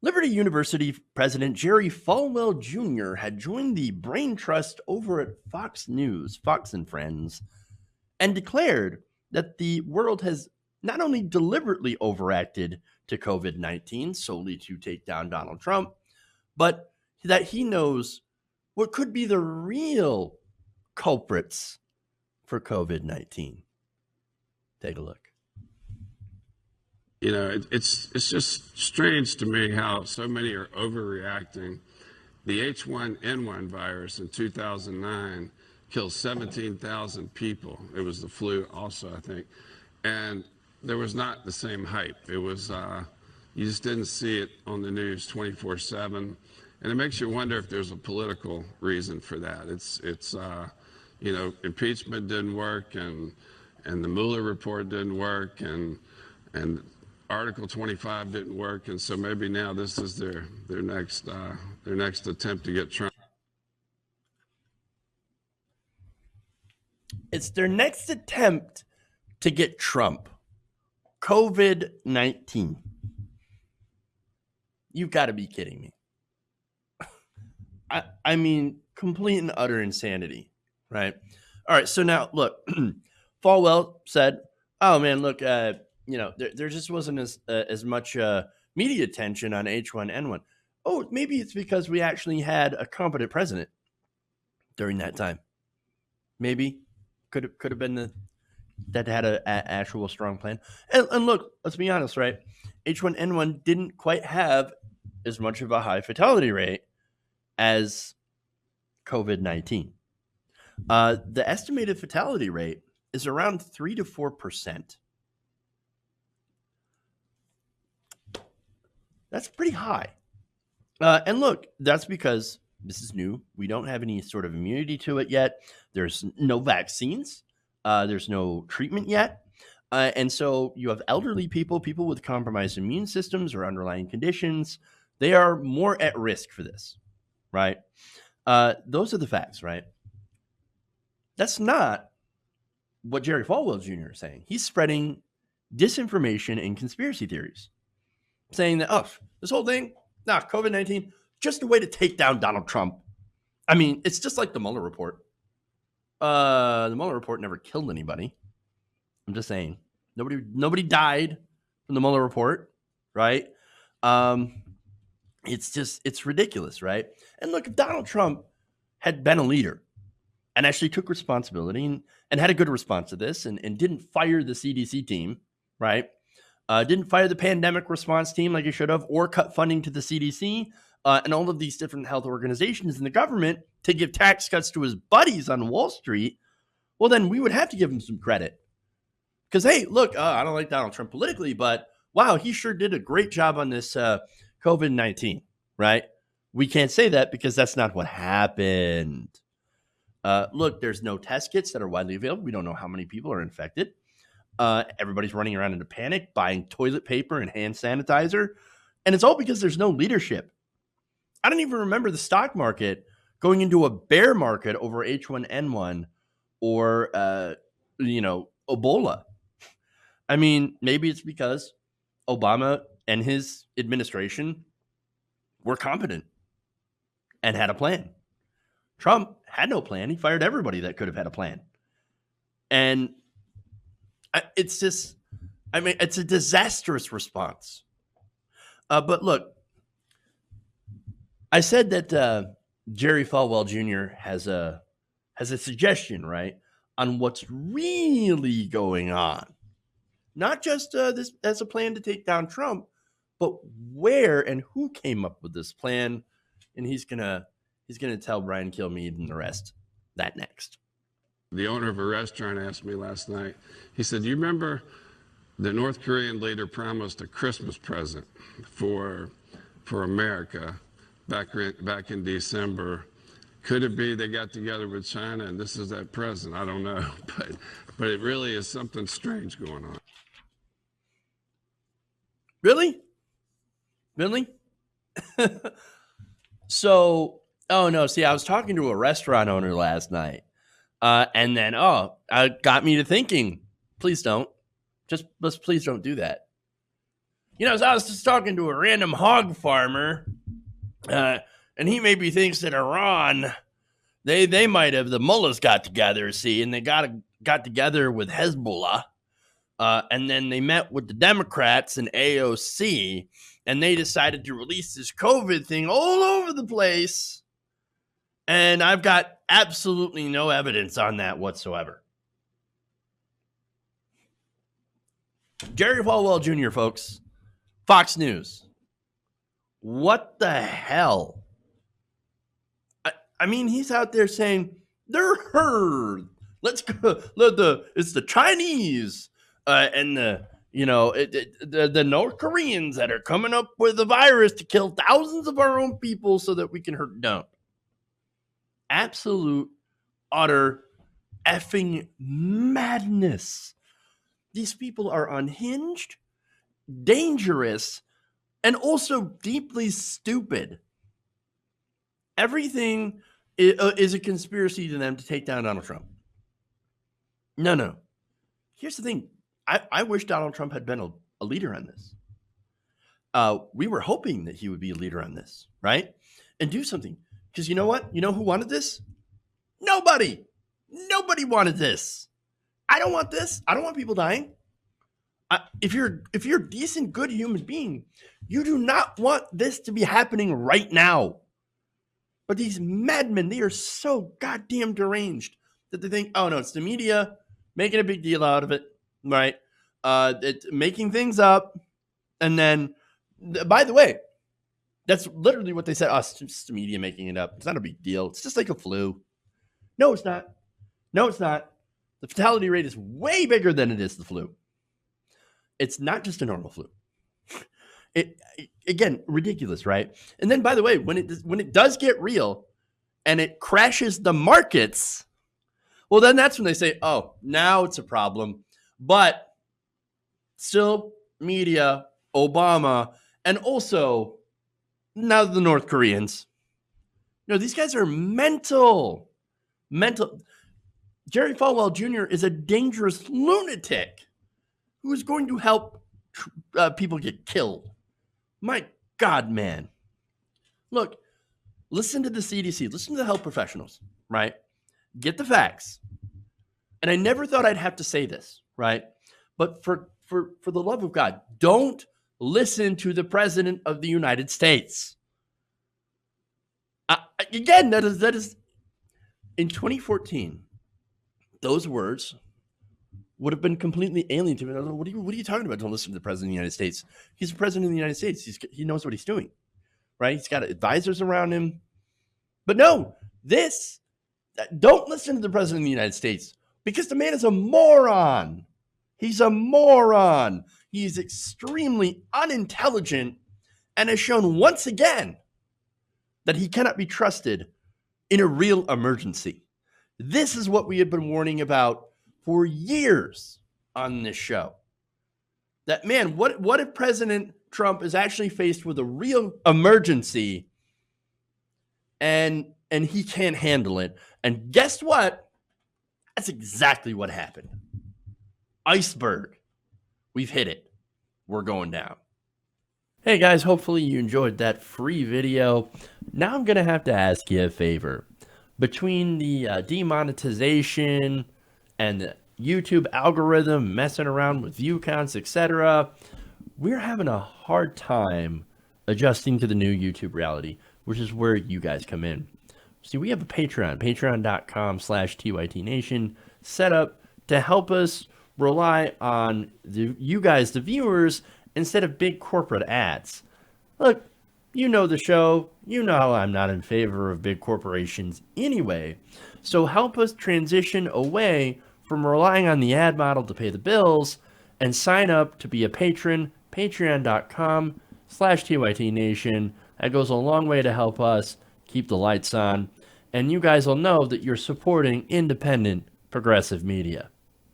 Liberty University President Jerry Falwell Jr. had joined the Brain Trust over at Fox News, Fox and Friends, and declared that the world has not only deliberately overacted to COVID 19 solely to take down Donald Trump, but that he knows what could be the real culprits for COVID 19. Take a look. You know, it's just strange to me how so many are overreacting. The H1N1 virus in 2009 killed 17,000 people. It was the flu also, I think. And there was not the same hype. It was, you just didn't see it on the news 24/7. And it makes you wonder if there's a political reason for that. You know, impeachment didn't work, and the Mueller report didn't work, and Article 25 didn't work, and so maybe now this is their next attempt to get Trump. It's their next attempt to get Trump. COVID-19. You've got to be kidding me. I mean, complete and utter insanity, right? All right, so now, look, Falwell said, oh, man, look, you know, there just wasn't as much media attention on H1N1. Oh, maybe it's because we actually had a competent president during that time. Maybe could have been that had an actual strong plan. And look, let's be honest, right? H1N1 didn't quite have as much of a high fatality rate as COVID-19. The estimated fatality rate is around 3 to 4%. That's pretty high. And look, that's because this is new. We don't have any sort of immunity to it yet. There's no vaccines. There's no treatment yet. And so you have elderly people with compromised immune systems or underlying conditions. They are more at risk for this, right? Those are the facts, right? That's not what Jerry Falwell Jr. is saying. He's spreading disinformation and conspiracy theories, saying that, oh, this whole thing, COVID-19, just a way to take down Donald Trump. I mean, it's just like the Mueller report. The Mueller report never killed anybody. I'm just saying. Nobody died from the Mueller report, right? It's ridiculous, right? And look, if Donald Trump had been a leader and actually took responsibility and had a good response to this and didn't fire the CDC team, right? Didn't fire the pandemic response team like he should have, or cut funding to the CDC and all of these different health organizations in the government to give tax cuts to his buddies on Wall Street, well, then we would have to give him some credit. Because, hey, look, I don't like Donald Trump politically, but wow, he sure did a great job on this COVID-19, right? We can't say that because that's not what happened. Look, there's no test kits that are widely available. We don't know how many people are infected. Everybody's running around in a panic, buying toilet paper and hand sanitizer. And it's all because there's no leadership. I don't even remember the stock market going into a bear market over H1N1 or, Ebola. I mean, maybe it's because Obama and his administration were competent and had a plan. Trump had no plan. He fired everybody that could have had a plan. And it's just, I mean, it's a disastrous response. But look, I said that Jerry Falwell Jr. has a suggestion, right, on what's really going on. Not just this as a plan to take down Trump, but where and who came up with this plan. And he's gonna tell Brian Kilmeade and the rest that next. The owner of a restaurant asked me last night. He said, "You remember the North Korean leader promised a Christmas present for America back in December. Could it be they got together with China and this is that present? I don't know, but it really is something strange going on." Really? So, oh no, see, I was talking to a restaurant owner last night. And then, it got me to thinking, please don't. Please don't do that. So I was just talking to a random hog farmer, and he maybe thinks that Iran, they might have, the mullahs got together, see, and they got together with Hezbollah, and then they met with the Democrats and AOC, and they decided to release this COVID thing all over the place. And I've got absolutely no evidence on that whatsoever. Jerry Falwell Jr., folks, Fox News. What the hell? I mean, he's out there saying, they're herd. Let's go. It's the Chinese and the North Koreans that are coming up with a virus to kill thousands of our own people so that we can hurt. No. Absolute, utter, effing madness. These people are unhinged, dangerous, and also deeply stupid. Everything is a conspiracy to them to take down Donald Trump. No. Here's the thing. I wish Donald Trump had been a leader on this. We were hoping that he would be a leader on this, right? And do something. Because you know what? You know who wanted this? Nobody. Nobody wanted this. I don't want this. I don't want people dying. If you're a decent, good human being, you do not want this to be happening right now. But these madmen, they are so goddamn deranged that they think, oh no, it's the media making a big deal out of it, right? It's making things up. And then, by the way, that's literally what they said. Oh, it's just the media making it up. It's not a big deal. It's just like a flu. No, it's not. No, it's not. The fatality rate is way bigger than it is the flu. It's not just a normal flu. Again, ridiculous, right? And then, by the way, when it does get real and it crashes the markets, well, then that's when they say, oh, now it's a problem. But still, media, Obama, and also now the North Koreans. These guys are mental. Jerry Falwell Jr. is a dangerous lunatic who is going to help people get killed. My God, man. Look, listen to the CDC. Listen to the health professionals, right? Get the facts. And I never thought I'd have to say this, right? But for the love of God, don't listen to the President of the United States. Again, that is in 2014, those words would have been completely alien to me. What are you talking about? Don't listen to the President of the United States. He's the President of the United States. He knows what he's doing, right? He's got advisors around him. But no, don't listen to the President of the United States because the man is a moron. He's a moron. He's extremely unintelligent and has shown once again that he cannot be trusted in a real emergency. This is what we have been warning about for years on this show. That, man, what if President Trump is actually faced with a real emergency and he can't handle it? And guess what? That's exactly what happened. Iceberg. We've hit it. We're going down. Hey guys, hopefully you enjoyed that free video. Now I'm going to have to ask you a favor. Between the demonetization and the YouTube algorithm messing around with view counts, etc., we're having a hard time adjusting to the new YouTube reality, which is where you guys come in. See, we have a Patreon, patreon.com/TYTNation, set up to help us rely on you guys, the viewers, instead of big corporate ads. Look, you know the show. You know how I'm not in favor of big corporations anyway. So help us transition away from relying on the ad model to pay the bills and sign up to be a patron, patreon.com/TYTNation. That goes a long way to help us keep the lights on. And you guys will know that you're supporting independent, progressive media.